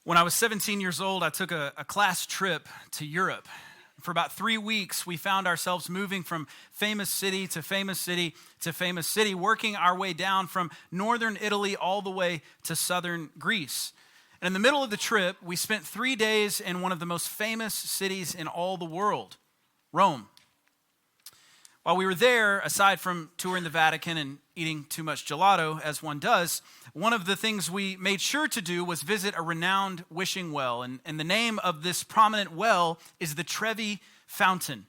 When I was 17 years old, I took a class trip to Europe. For about 3 weeks, we found ourselves moving from famous city to famous city to famous city, working our way down from northern Italy all the way to southern Greece. And in the middle of the trip, we spent 3 days in one of the most famous cities in all the world, Rome. While we were there, aside from touring the Vatican and eating too much gelato, as one does, one of the things we made sure to do was visit a renowned wishing well. And the name of this prominent well is the Trevi Fountain.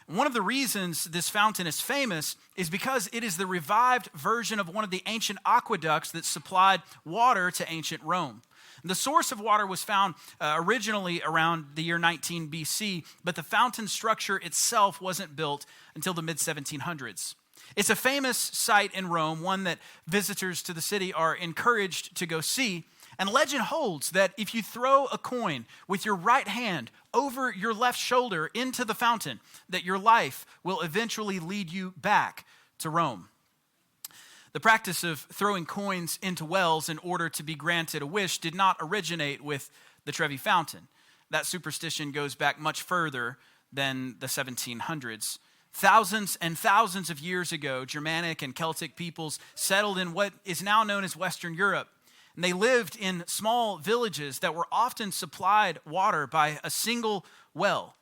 And one of the reasons this fountain is famous is because it is the revived version of one of the ancient aqueducts that supplied water to ancient Rome. The source of water was found originally around the year 19 BC, but the fountain structure itself wasn't built until the mid-1700s. It's a famous site in Rome, one that visitors to the city are encouraged to go see. And legend holds that if you throw a coin with your right hand over your left shoulder into the fountain, that your life will eventually lead you back to Rome. The practice of throwing coins into wells in order to be granted a wish did not originate with the Trevi Fountain. That superstition goes back much further than the 1700s. Thousands and thousands of years ago, Germanic and Celtic peoples settled in what is now known as Western Europe. And they lived in small villages that were often supplied water by a single well.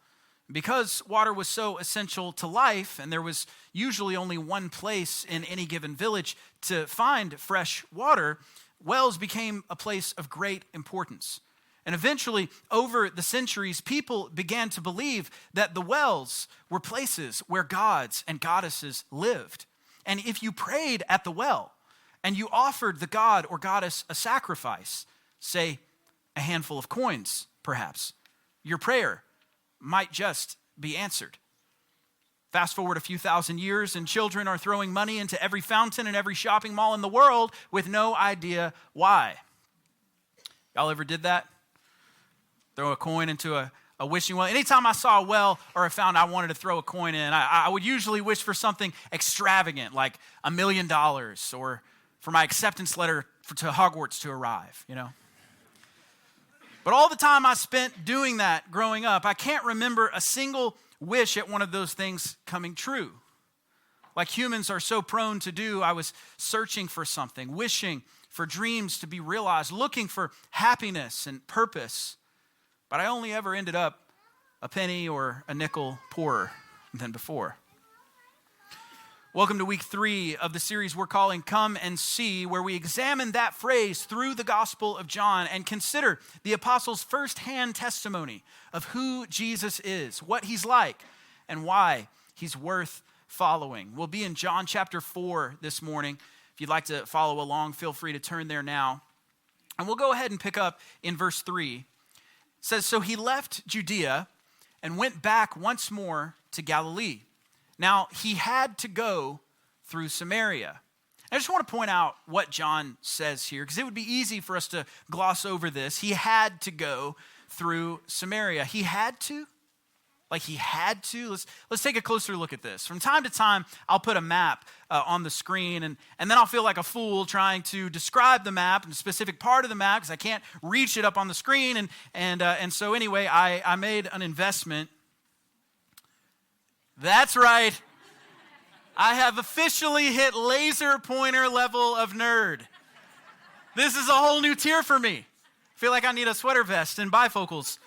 Because water was so essential to life, and there was usually only one place in any given village to find fresh water, wells became a place of great importance. And eventually, over the centuries, people began to believe that the wells were places where gods and goddesses lived. And if you prayed at the well and you offered the god or goddess a sacrifice, say a handful of coins, perhaps, your prayer might just be answered. Fast forward a few thousand years, and children are throwing money into every fountain and every shopping mall in the world with no idea why. Y'all ever did that? Throw a coin into a wishing well. Anytime I saw a well or a fountain I wanted to throw a coin in, I would usually wish for something extravagant, like $1 million, or for my acceptance letter to Hogwarts to arrive, you know. But all the time I spent doing that growing up, I can't remember a single wish at one of those things coming true. Like humans are so prone to do, I was searching for something, wishing for dreams to be realized, looking for happiness and purpose. But I only ever ended up a penny or a nickel poorer than before. Welcome to week 3 of the series we're calling Come and See, where we examine that phrase through the Gospel of John and consider the apostles' firsthand testimony of who Jesus is, what he's like, and why he's worth following. We'll be in John chapter 4 this morning. If you'd like to follow along, feel free to turn there now. And we'll go ahead and pick up in verse 3. It says, "So he left Judea and went back once more to Galilee. Now, he had to go through Samaria." I just want to point out what John says here, because it would be easy for us to gloss over this. He had to go through Samaria. He had to? Like he had to? Let's take a closer look at this. From time to time, I'll put a map on the screen, and then I'll feel like a fool trying to describe the map and a specific part of the map because I can't reach it up on the screen. And so anyway, I made an investment. That's right. I have officially hit laser pointer level of nerd. This is a whole new tier for me. I feel like I need a sweater vest and bifocals.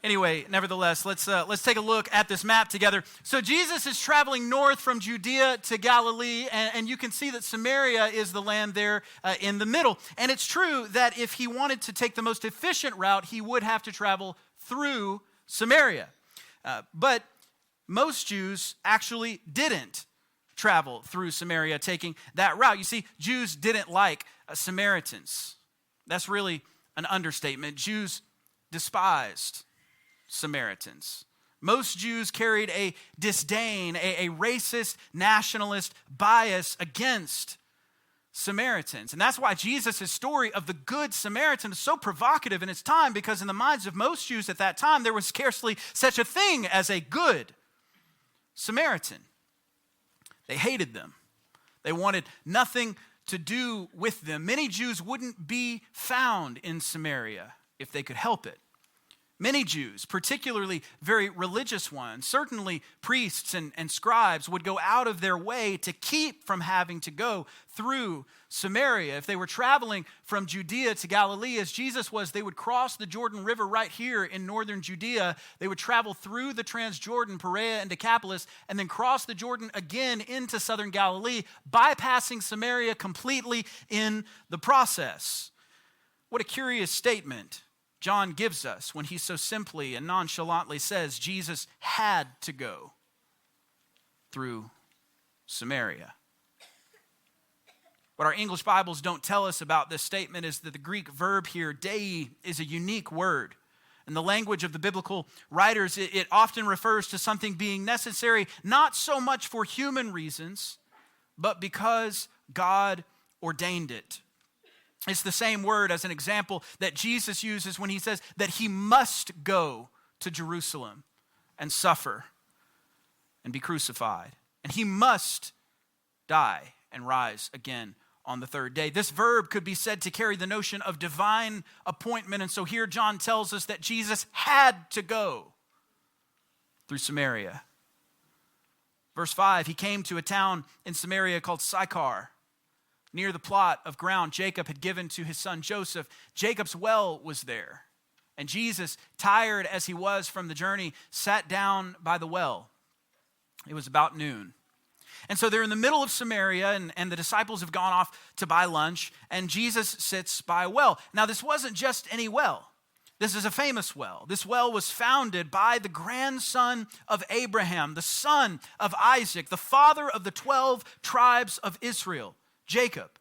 Anyway, nevertheless, let's take a look at this map together. So Jesus is traveling north from Judea to Galilee, and you can see that Samaria is the land there in the middle. And it's true that if he wanted to take the most efficient route, he would have to travel through Samaria. But most Jews actually didn't travel through Samaria, taking that route. You see, Jews didn't like Samaritans. That's really an understatement. Jews despised Samaritans. Most Jews carried a disdain, a racist, nationalist bias against Samaritans. And that's why Jesus' story of the Good Samaritan is so provocative in its time, because in the minds of most Jews at that time, there was scarcely such a thing as a good Samaritan. They hated them. They wanted nothing to do with them. Many Jews wouldn't be found in Samaria if they could help it. Many Jews, particularly very religious ones, certainly priests and scribes, would go out of their way to keep from having to go through Samaria. If they were traveling from Judea to Galilee, as Jesus was, they would cross the Jordan River right here in northern Judea. They would travel through the Transjordan, Perea, and Decapolis, and then cross the Jordan again into southern Galilee, bypassing Samaria completely in the process. What a curious statement John gives us when he so simply and nonchalantly says Jesus had to go through Samaria. What our English Bibles don't tell us about this statement is that the Greek verb here, dei, is a unique word. In the language of the biblical writers, it often refers to something being necessary, not so much for human reasons, but because God ordained it. It's the same word as an example that Jesus uses when he says that he must go to Jerusalem and suffer and be crucified. And he must die and rise again on the third day. This verb could be said to carry the notion of divine appointment. And so here John tells us that Jesus had to go through Samaria. Verse 5, he came to a town in Samaria called Sychar, near the plot of ground Jacob had given to his son Joseph. Jacob's well was there. And Jesus, tired as he was from the journey, sat down by the well. It was about noon. And so they're in the middle of Samaria, and the disciples have gone off to buy lunch, and Jesus sits by a well. Now, this wasn't just any well. This is a famous well. This well was founded by the grandson of Abraham, the son of Isaac, the father of the 12 tribes of Israel, Jacob.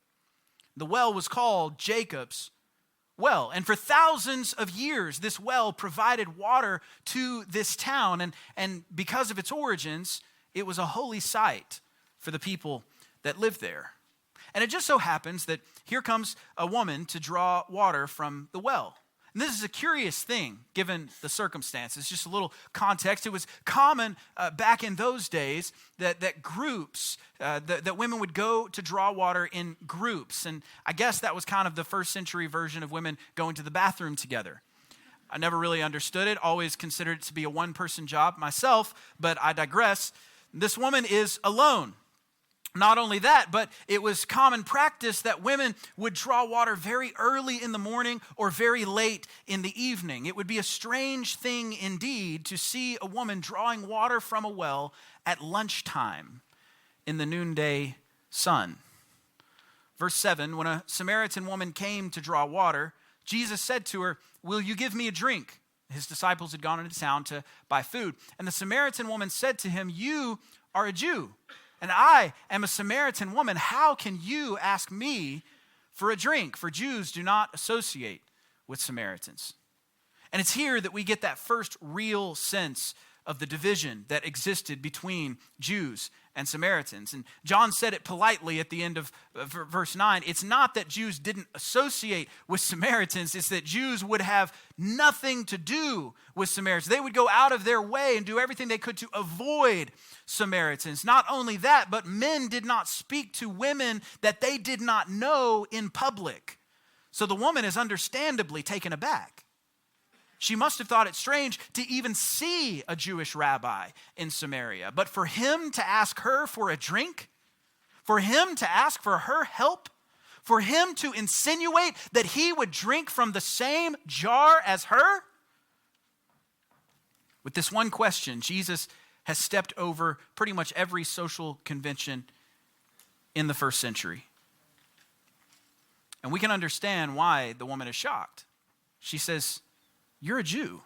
The well was called Jacob's well. And for thousands of years, this well provided water to this town. And because of its origins, it was a holy site for the people that lived there. And it just so happens that here comes a woman to draw water from the well. And this is a curious thing, given the circumstances. Just a little context. It was common back in those days that groups, that women would go to draw water in groups. And I guess that was kind of the first century version of women going to the bathroom together. I never really understood it, always considered it to be a one-person job myself, but I digress. This woman is alone. Not only that, but it was common practice that women would draw water very early in the morning or very late in the evening. It would be a strange thing indeed to see a woman drawing water from a well at lunchtime in the noonday sun. Verse 7, when a Samaritan woman came to draw water, Jesus said to her, "Will you give me a drink?" His disciples had gone into town to buy food. And the Samaritan woman said to him, "You are a Jew, and I am a Samaritan woman. How can you ask me for a drink?" For Jews do not associate with Samaritans. And it's here that we get that first real sense of the division that existed between Jews and Samaritans. And John said it politely at the end of verse 9. It's not that Jews didn't associate with Samaritans. It's that Jews would have nothing to do with Samaritans. They would go out of their way and do everything they could to avoid Samaritans. Not only that, but men did not speak to women that they did not know in public. So the woman is understandably taken aback. She must have thought it strange to even see a Jewish rabbi in Samaria. But for him to ask her for a drink, for him to ask for her help, for him to insinuate that he would drink from the same jar as her, with this one question, Jesus has stepped over pretty much every social convention in the first century. And we can understand why the woman is shocked. She says, "You're a Jew,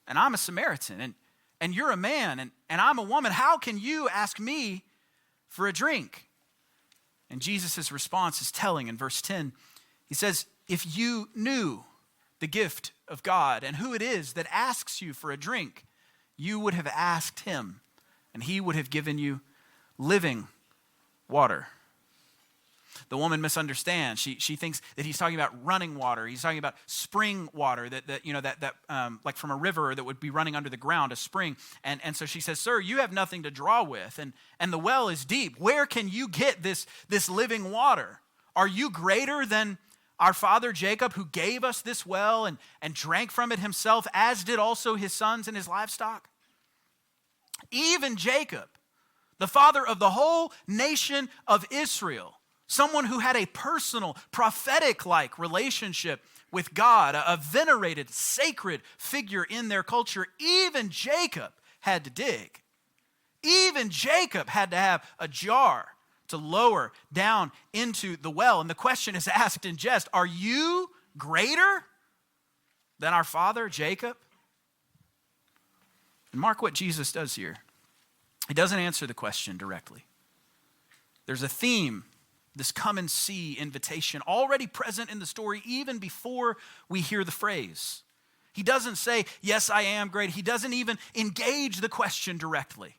and I'm a Samaritan, and you're a man, and I'm a woman. How can you ask me for a drink?" And Jesus' response is telling in verse 10. He says, "If you knew the gift of God and who it is that asks you for a drink, you would have asked him, and he would have given you living water." The woman misunderstands. She thinks that he's talking about running water. He's talking about spring water that like from a river that would be running under the ground, a spring. And so she says, "Sir, you have nothing to draw with, and the well is deep. Where can you get this living water?" Are you greater than our father Jacob, who gave us this well and drank from it himself, as did also his sons and his livestock? Even Jacob, the father of the whole nation of Israel, someone who had a personal, prophetic-like relationship with God, a venerated, sacred figure in their culture, even Jacob had to dig. Even Jacob had to have a jar to lower down into the well. And the question is asked in jest, are you greater than our father Jacob? And mark what Jesus does here. He doesn't answer the question directly. There's a theme, this come and see invitation, already present in the story even before we hear the phrase. He doesn't say, yes, I am great. He doesn't even engage the question directly.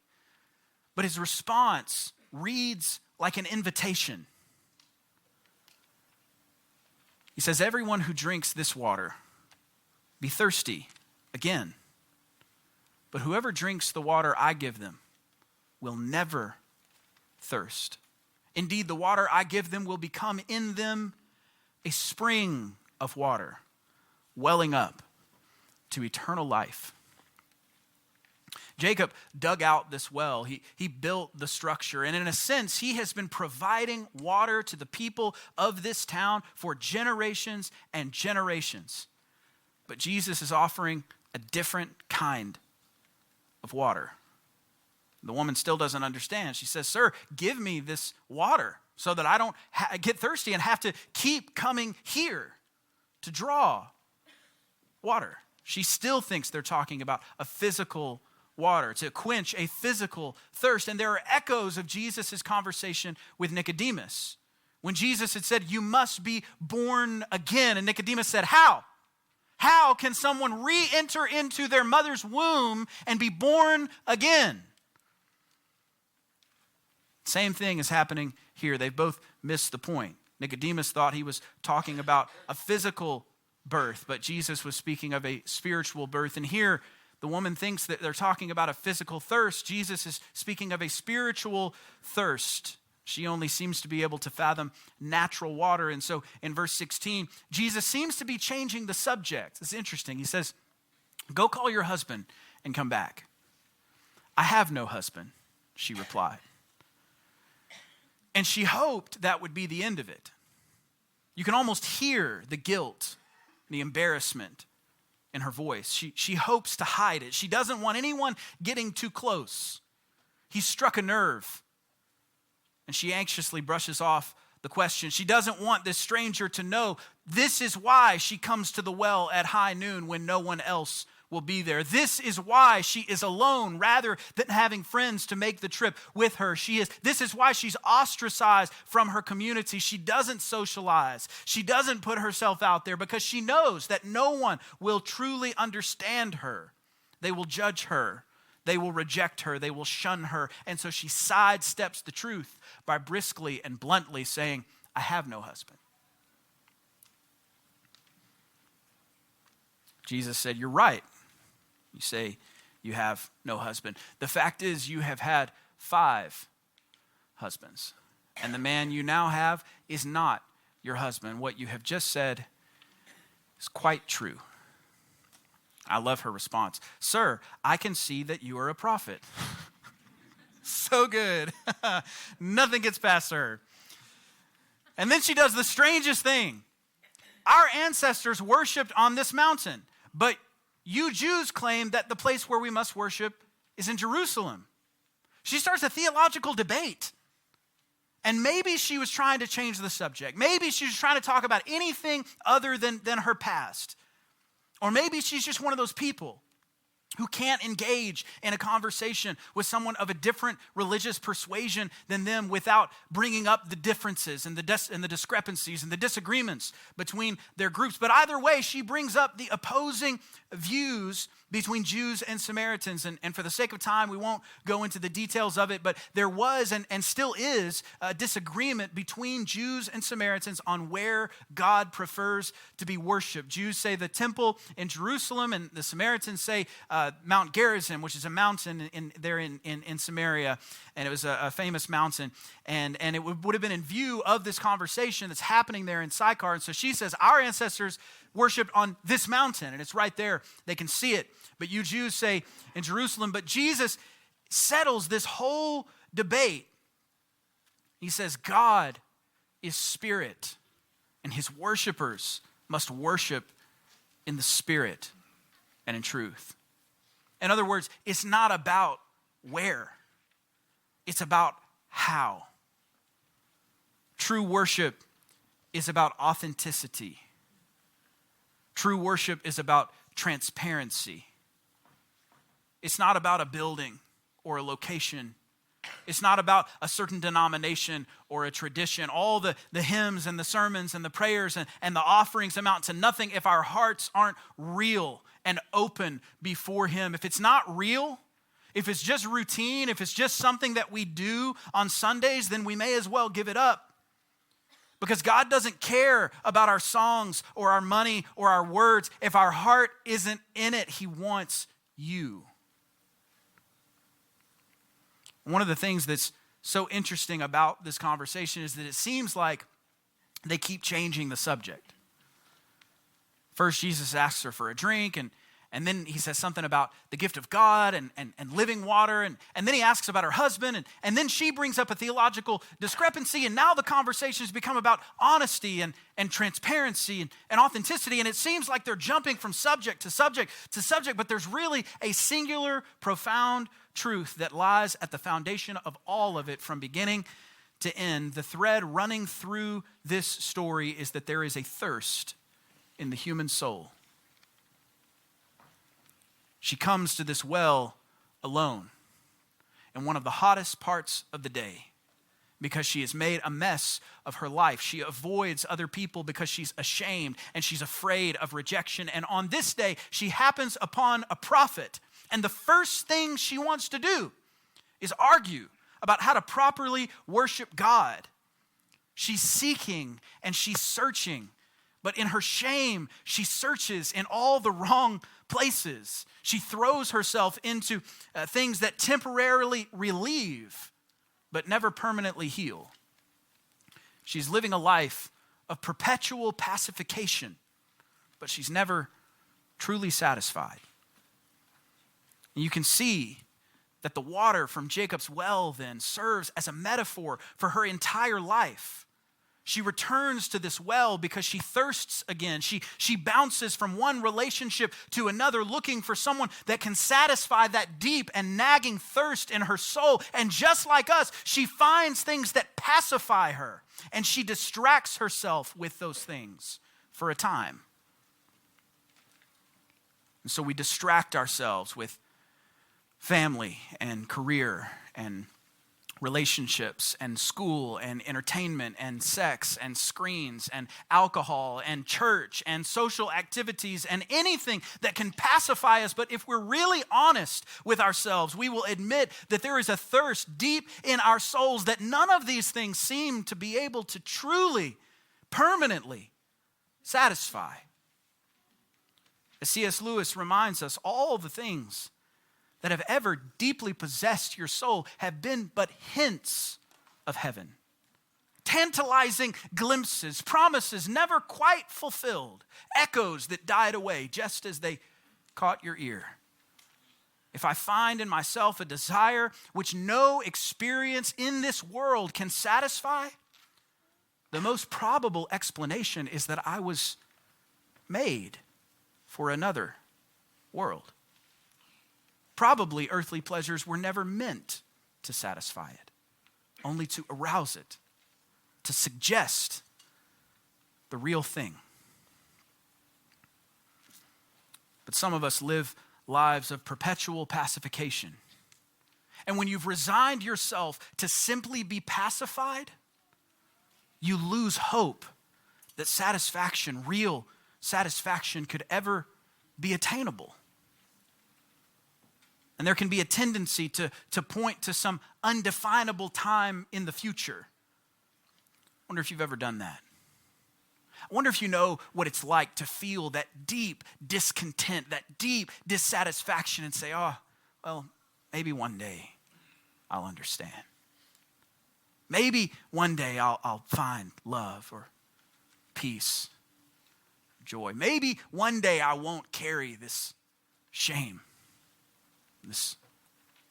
But his response reads like an invitation. He says, everyone who drinks this water be thirsty again. But whoever drinks the water I give them will never thirst. Indeed, the water I give them will become in them a spring of water, welling up to eternal life. Jacob dug out this well. He built the structure. And in a sense, he has been providing water to the people of this town for generations and generations. But Jesus is offering a different kind of water. The woman still doesn't understand. She says, sir, give me this water so that I don't get thirsty and have to keep coming here to draw water. She still thinks they're talking about a physical water, to quench a physical thirst. And there are echoes of Jesus' conversation with Nicodemus, when Jesus had said, you must be born again. And Nicodemus said, how? How can someone re-enter into their mother's womb and be born again? Same thing is happening here. They've both missed the point. Nicodemus thought he was talking about a physical birth, but Jesus was speaking of a spiritual birth. And here, the woman thinks that they're talking about a physical thirst. Jesus is speaking of a spiritual thirst. She only seems to be able to fathom natural water. And so in verse 16, Jesus seems to be changing the subject. It's interesting. He says, go call your husband and come back. I have no husband, she replied. And she hoped that would be the end of it. You can almost hear the guilt, the embarrassment in her voice. She hopes to hide it. She doesn't want anyone getting too close. He struck a nerve. And she anxiously brushes off the question. She doesn't want this stranger to know this is why she comes to the well at high noon when no one else will be there. This is why she is alone rather than having friends to make the trip with her. This is why she's ostracized from her community. She doesn't socialize. She doesn't put herself out there because she knows that no one will truly understand her. They will judge her. They will reject her. They will shun her. And so she sidesteps the truth by briskly and bluntly saying, I have no husband. Jesus said, you're right. You say you have no husband. The fact is you have had 5 husbands. And the man you now have is not your husband. What you have just said is quite true. I love her response. Sir, I can see that you are a prophet. So good. Nothing gets past her. And then she does the strangest thing. Our ancestors worshiped on this mountain, but you Jews claim that the place where we must worship is in Jerusalem. She starts a theological debate. And maybe she was trying to change the subject. Maybe she was trying to talk about anything other than her past. Or maybe she's just one of those people who can't engage in a conversation with someone of a different religious persuasion than them without bringing up the differences and the discrepancies and the disagreements between their groups. But either way, she brings up the opposing views between Jews and Samaritans. And for the sake of time, we won't go into the details of it, but there was and still is a disagreement between Jews and Samaritans on where God prefers to be worshiped. Jews say the temple in Jerusalem, and the Samaritans say Mount Gerizim, which is a mountain in Samaria, and it was a famous mountain. And it would have been in view of this conversation that's happening there in Sychar. And so she says, our ancestors worshiped on this mountain, and it's right there. They can see it. But you Jews say in Jerusalem. But Jesus settles this whole debate. He says, God is spirit, and his worshipers must worship in the spirit and in truth. In other words, it's not about where. It's about how. True worship is about authenticity. True worship is about transparency. It's not about a building or a location. It's not about a certain denomination or a tradition. All the hymns and the sermons and the prayers and the offerings amount to nothing if our hearts aren't real and open before him. If it's not real, if it's just routine, if it's just something that we do on Sundays, then we may as well give it up. Because God doesn't care about our songs or our money or our words. If our heart isn't in it, he wants you. One of the things that's so interesting about this conversation is that it seems like they keep changing the subject. First, Jesus asks her for a drink, and then he says something about the gift of God and living water. And then he asks about her husband. And then she brings up a theological discrepancy. And now the conversation has become about honesty and transparency and authenticity. And it seems like they're jumping from subject to subject to subject. But there's really a singular, profound truth that lies at the foundation of all of it from beginning to end. The thread running through this story is that there is a thirst in the human soul. She comes to this well alone in one of the hottest parts of the day because she has made a mess of her life. She avoids other people because she's ashamed and she's afraid of rejection. And on this day, she happens upon a prophet. And the first thing she wants to do is argue about how to properly worship God. She's seeking and she's searching. But in her shame, she searches in all the wrong places. She throws herself into things that temporarily relieve, but never permanently heal. She's living a life of perpetual pacification, but she's never truly satisfied. And you can see that the water from Jacob's well then serves as a metaphor for her entire life. She returns to this well because she thirsts again. She bounces from one relationship to another looking for someone that can satisfy that deep and nagging thirst in her soul. And just like us, she finds things that pacify her. And she distracts herself with those things for a time. And so we distract ourselves with family and career and relationships and school and entertainment and sex and screens and alcohol and church and social activities and anything that can pacify us. But if we're really honest with ourselves, we will admit that there is a thirst deep in our souls that none of these things seem to be able to truly, permanently satisfy. As C.S. Lewis reminds us, all the things that have ever deeply possessed your soul have been but hints of heaven. Tantalizing glimpses, promises never quite fulfilled, echoes that died away just as they caught your ear. If I find in myself a desire which no experience in this world can satisfy, the most probable explanation is that I was made for another world. Probably earthly pleasures were never meant to satisfy it, only to arouse it, to suggest the real thing. But some of us live lives of perpetual pacification. And when you've resigned yourself to simply be pacified, you lose hope that satisfaction, real satisfaction, could ever be attainable. And there can be a tendency to point to some undefinable time in the future. I wonder if you've ever done that. I wonder if you know what it's like to feel that deep discontent, that deep dissatisfaction, and say, oh, well, maybe one day I'll understand. Maybe one day I'll find love or peace, joy. Maybe one day I won't carry this shame, this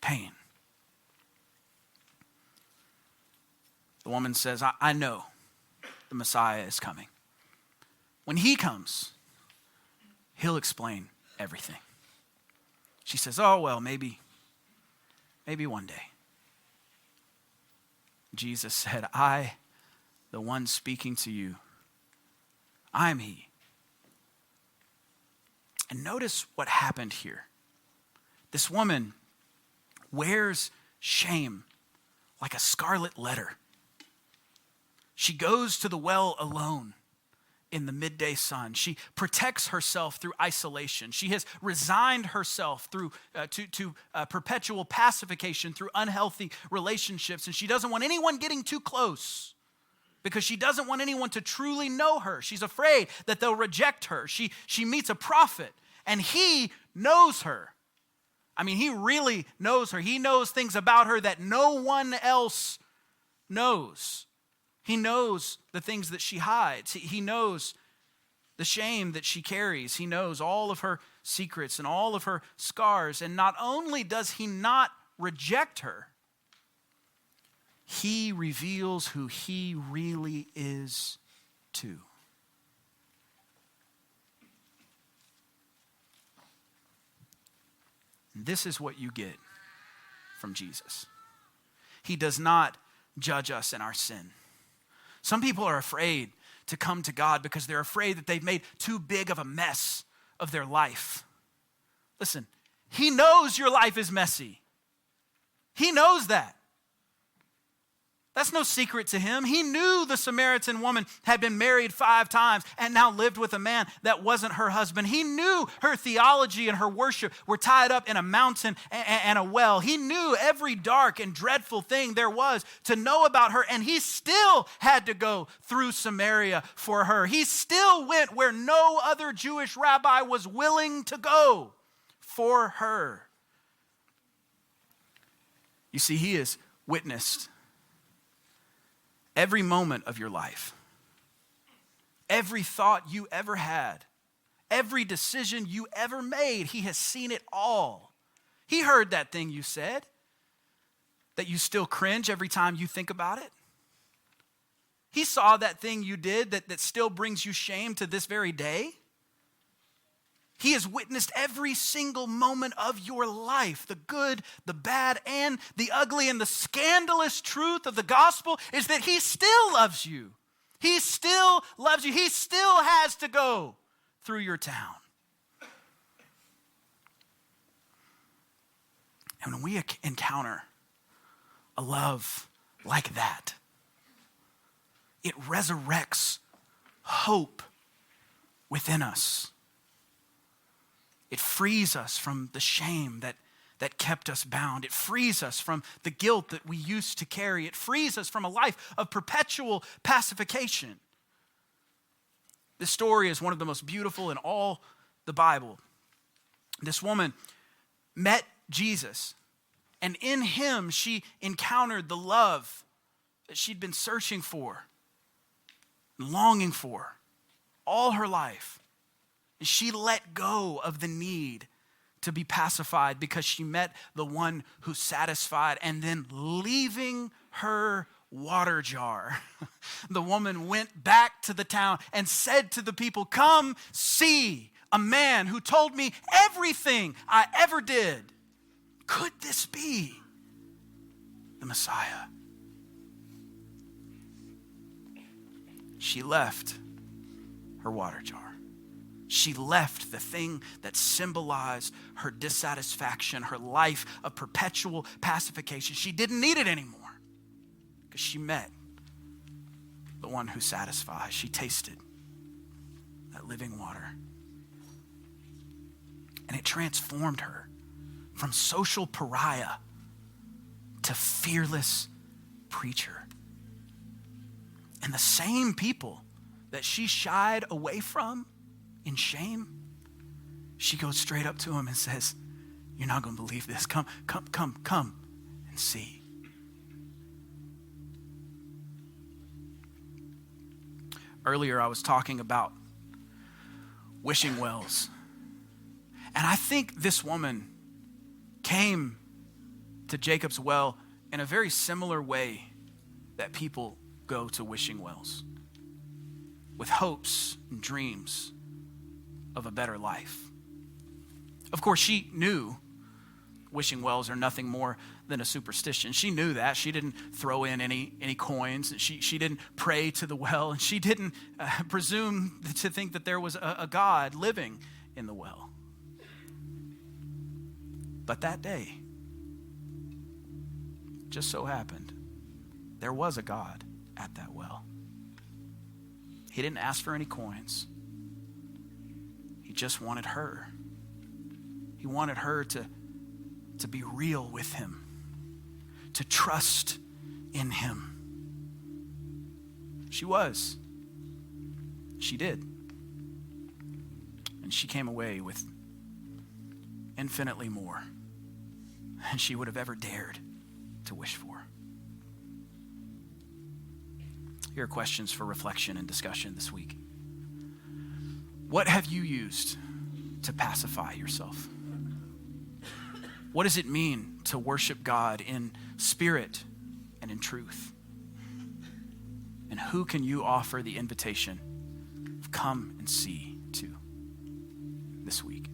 pain. The woman says, I know the Messiah is coming. When he comes, he'll explain everything. She says, oh, well, maybe one day. Jesus said, I, the one speaking to you, I am he. And notice what happened here. This woman wears shame like a scarlet letter. She goes to the well alone in the midday sun. She protects herself through isolation. She has resigned herself through to perpetual pacification through unhealthy relationships. And she doesn't want anyone getting too close because she doesn't want anyone to truly know her. She's afraid that they'll reject her. She meets a prophet and he knows her. I mean, he really knows her. He knows things about her that no one else knows. He knows the things that she hides. He knows the shame that she carries. He knows all of her secrets and all of her scars. And not only does he not reject her, he reveals who he really is too. This is what you get from Jesus. He does not judge us in our sin. Some people are afraid to come to God because they're afraid that they've made too big of a mess of their life. Listen, he knows your life is messy. He knows that. That's no secret to him. He knew the Samaritan woman had been married 5 times and now lived with a man that wasn't her husband. He knew her theology and her worship were tied up in a mountain and a well. He knew every dark and dreadful thing there was to know about her, and he still had to go through Samaria for her. He still went where no other Jewish rabbi was willing to go for her. You see, he has witnessed every moment of your life, every thought you ever had, every decision you ever made. He has seen it all. He heard that thing you said, that you still cringe every time you think about it. He saw that thing you did that still brings you shame to this very day. He has witnessed every single moment of your life, the good, the bad, and the ugly. And the scandalous truth of the gospel is that he still loves you. He still loves you. He still has to go through your town. And when we encounter a love like that, it resurrects hope within us. It frees us from the shame that kept us bound. It frees us from the guilt that we used to carry. It frees us from a life of perpetual pacification. This story is one of the most beautiful in all the Bible. This woman met Jesus, and in him she encountered the love that she'd been searching for, longing for all her life. She let go of the need to be pacified because she met the one who satisfied. And then leaving her water jar, the woman went back to the town and said to the people, "Come see a man who told me everything I ever did. Could this be the Messiah?" She left her water jar. She left the thing that symbolized her dissatisfaction, her life of perpetual pacification. She didn't need it anymore because she met the one who satisfies. She tasted that living water. And it transformed her from social pariah to fearless preacher. And the same people that she shied away from in shame, she goes straight up to him and says, "You're not going to believe this. Come and see." Earlier, I was talking about wishing wells. And I think this woman came to Jacob's well in a very similar way that people go to wishing wells, with hopes and dreams of a better life. Of course, she knew wishing wells are nothing more than a superstition. She knew that. She didn't throw in any coins. She didn't pray to the well, and she didn't presume to think that there was a God living in the well. But that day, just so happened, there was a God at that well. He didn't ask for any coins. He just wanted her. He wanted her to be real with him, to trust in him. She was. She did. And she came away with infinitely more than she would have ever dared to wish for. Here are questions for reflection and discussion this week. What have you used to pacify yourself? What does it mean to worship God in spirit and in truth? And who can you offer the invitation of come and see to this week?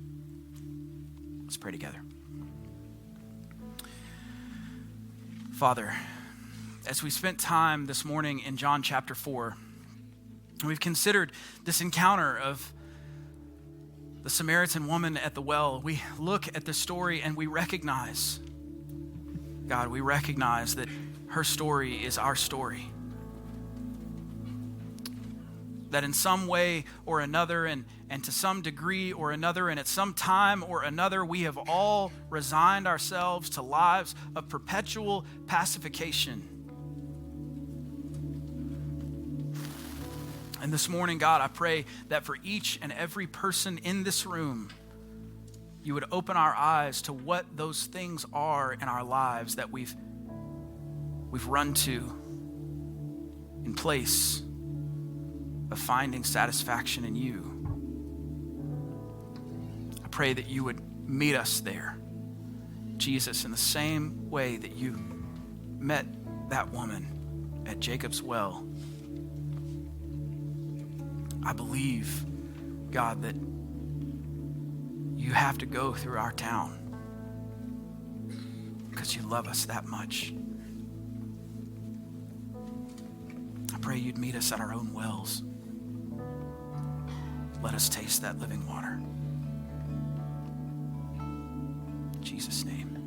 Let's pray together. Father, as we spent time this morning in John chapter 4, we've considered this encounter of the Samaritan woman at the well. We look at the story and we recognize, God, we recognize that her story is our story. That in some way or another, and to some degree or another, and at some time or another, we have all resigned ourselves to lives of perpetual pacification. And this morning, God, I pray that for each and every person in this room, you would open our eyes to what those things are in our lives that we've run to in place of finding satisfaction in you. I pray that you would meet us there, Jesus, in the same way that you met that woman at Jacob's well. I believe, God, that you have to go through our town because you love us that much. I pray you'd meet us at our own wells. Let us taste that living water. In Jesus' name.